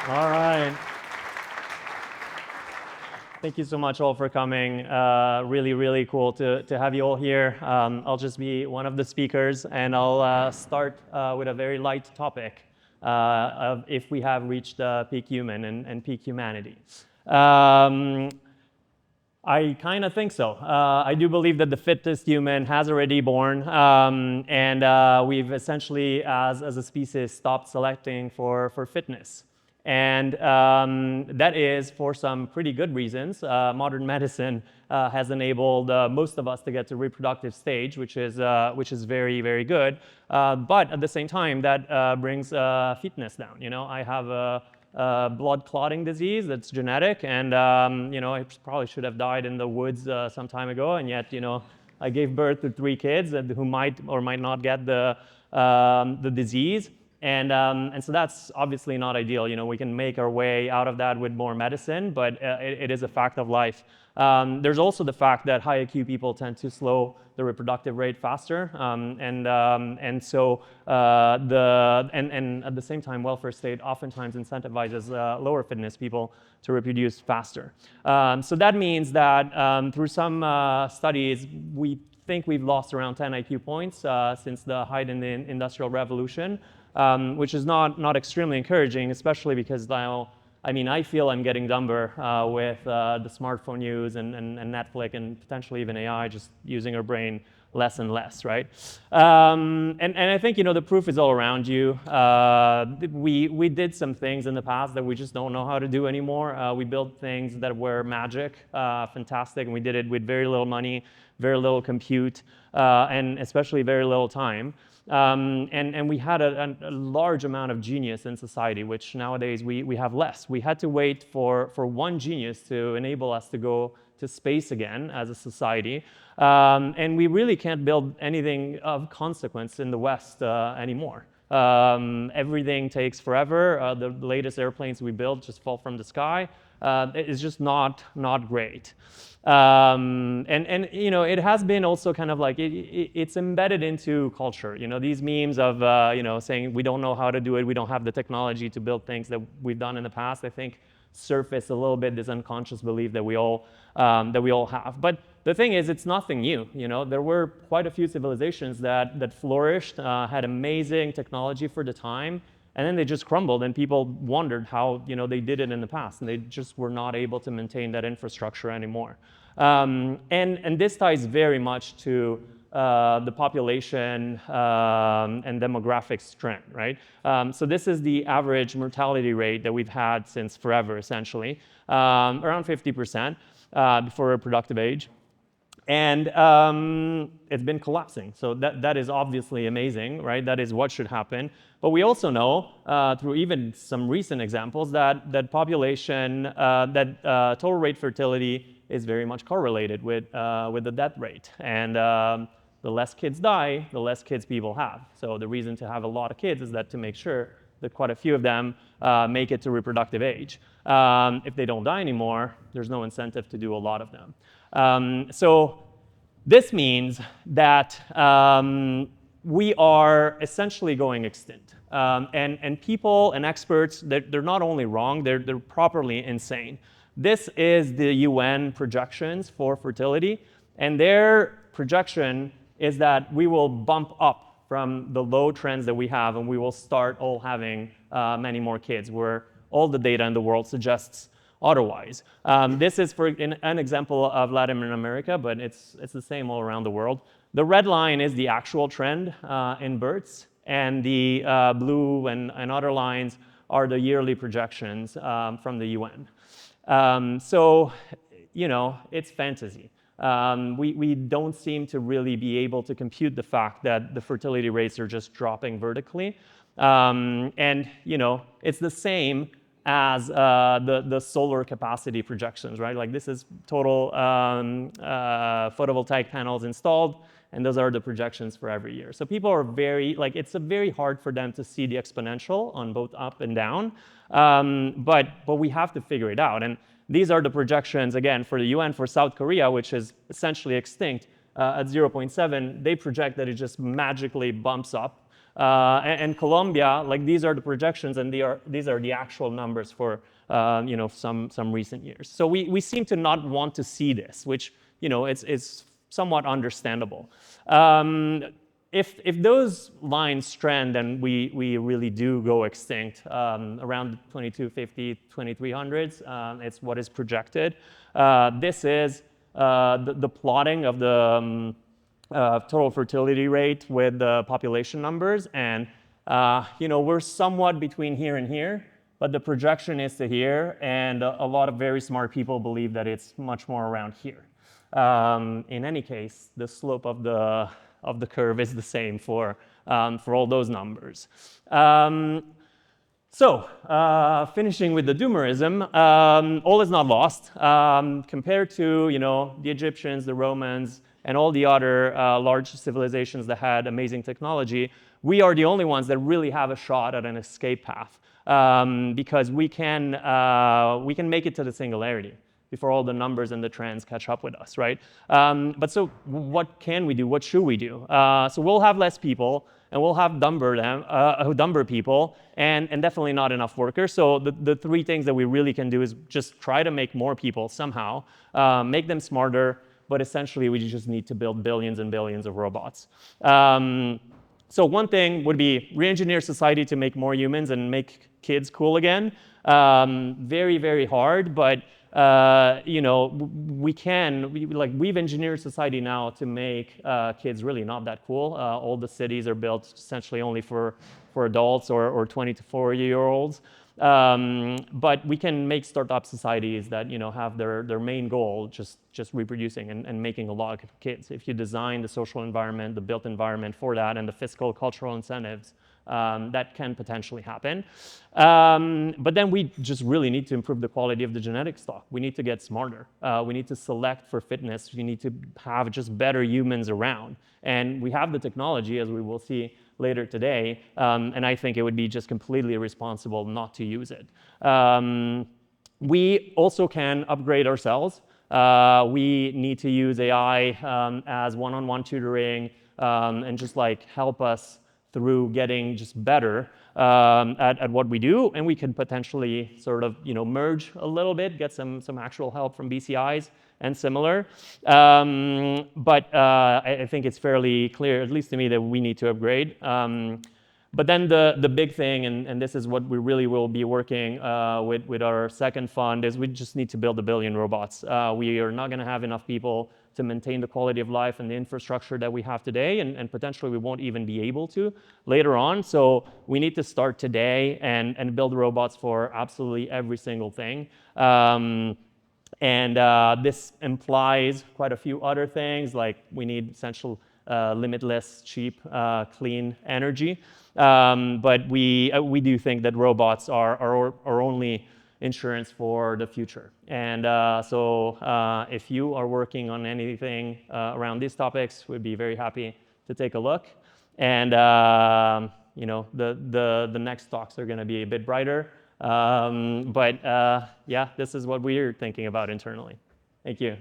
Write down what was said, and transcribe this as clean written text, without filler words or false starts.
All right. Thank you so much all for coming. Really, really cool to have you all here. I'll just be one of the speakers, and I'll start with a very light topic of if we have reached peak human and peak humanity. I kind of think so. I do believe that the fittest human has already born, and we've essentially, as a species, stopped selecting for fitness. And that is for some pretty good reasons. Modern medicine has enabled most of us to get to reproductive stage, which is very, very good. But at the same time, that brings fitness down. You know, I have a blood clotting disease that's genetic, and I probably should have died in the woods some time ago, and yet I gave birth to 3 kids who might or might not get the disease. And so that's obviously not ideal. We can make our way out of that with more medicine, but it is a fact of life. There's also the fact that high IQ people tend to slow the reproductive rate faster, and so at the same time, welfare state oftentimes incentivizes lower fitness people to reproduce faster. So that means that through some studies, we think we've lost around 10 IQ points since the height in the Industrial Revolution. Which is not extremely encouraging, especially because now, I feel I'm getting dumber with the smartphone use and Netflix and potentially even AI, just using our brain less and less, right? And I think the proof is all around you. We did some things in the past that we just don't know how to do anymore. We built things that were magic, fantastic, and we did it with very little money, very little compute, and especially very little time. And we had a large amount of genius in society, which nowadays we have less. We had to wait for one genius to enable us to go to space again as a society. And we really can't build anything of consequence in the West anymore. Everything takes forever. The latest airplanes we build just fall from the sky. It's just not great. And it has been also kind of like it's embedded into culture. These memes of saying we don't know how to do it, we don't have the technology to build things that we've done in the past, I think surface a little bit this unconscious belief that we all have. But the thing is, it's nothing new. There were quite a few civilizations that flourished, had amazing technology for the time, and then they just crumbled, and people wondered how they did it in the past, and they just were not able to maintain that infrastructure anymore. And this ties very much to the population and demographics trend, right? So this is the average mortality rate that we've had since forever, essentially, around 50% before reproductive age. And it's been collapsing. So that is obviously amazing, right? That is what should happen. But we also know through even some recent examples that population, total rate fertility is very much correlated with the death rate. And the less kids die, the less kids people have. So the reason to have a lot of kids is that to make sure that quite a few of them make it to reproductive age. If they don't die anymore, there's no incentive to do a lot of them. So this means that we are essentially going extinct. And people and experts, they're not only wrong, they're properly insane. This is the UN projections for fertility, and their projection is that we will bump up from the low trends that we have, and we will start all having many more kids, where all the data in the world suggests otherwise. This is for an example of Latin America, but it's the same all around the world. The red line is the actual trend in births, and the blue and other lines are the yearly projections from the UN. So, it's fantasy. We don't seem to really be able to compute the fact that the fertility rates are just dropping vertically. And, it's the same as the solar capacity projections, right? Like this is total photovoltaic panels installed, and those are the projections for every year. So people are it's very hard for them to see the exponential on both up and down, but we have to figure it out. And these are the projections, again, for the UN for South Korea, which is essentially extinct at 0.7. They project that it just magically bumps up And Colombia, like these are the projections, and these are the actual numbers for some recent years. So we seem to not want to see this, which it's somewhat understandable. If those lines trend and we really do go extinct around 2250, 2300s, it's what is projected. This is the plotting of the total fertility rate with the population numbers, and we're somewhat between here and here, but the projection is to here, and a lot of very smart people believe that it's much more around here. In any case, the slope of the curve is the same for all those numbers. Finishing with the doomerism, all is not lost. Compared to the Egyptians, the Romans, and all the other large civilizations that had amazing technology, we are the only ones that really have a shot at an escape path, because we can make it to the singularity before all the numbers and the trends catch up with us, right? But so what can we do? What should we do? So we'll have less people, and we'll have dumber people, and definitely not enough workers. So the three things that we really can do is just try to make more people somehow, make them smarter, but essentially we just need to build billions and billions of robots. So one thing would be re-engineer society to make more humans and make kids cool again. Very, very hard, but we've engineered society now to make kids really not that cool. All the cities are built essentially only for adults or 20 to 40-year-olds. But we can make startup societies that have their main goal just reproducing and making a lot of kids. If you design the social environment, the built environment for that, and the fiscal cultural incentives, that can potentially happen. But then we just really need to improve the quality of the genetic stock. We need to get smarter. We need to select for fitness. We need to have just better humans around. And we have the technology, as we will see later today, and I think it would be just completely irresponsible not to use it. We also can upgrade ourselves. We need to use AI as one-on-one tutoring and just help us through getting just better at what we do, and we can potentially sort of merge a little bit, get some actual help from BCIs and similar. But I think it's fairly clear, at least to me, that we need to upgrade. But then the big thing, and this is what we really will be working with our second fund, is we just need to build 1 billion robots. We are not going to have enough people to maintain the quality of life and the infrastructure that we have today, and potentially we won't even be able to later on. So we need to start today and build robots for absolutely every single thing. And this implies quite a few other things, like we need essential limitless, cheap, clean energy. But we do think that robots are our only insurance for the future. And so if you are working on anything around these topics, we'd be very happy to take a look. And the next talks are going to be a bit brighter. But yeah, this is what we're thinking about internally. Thank you.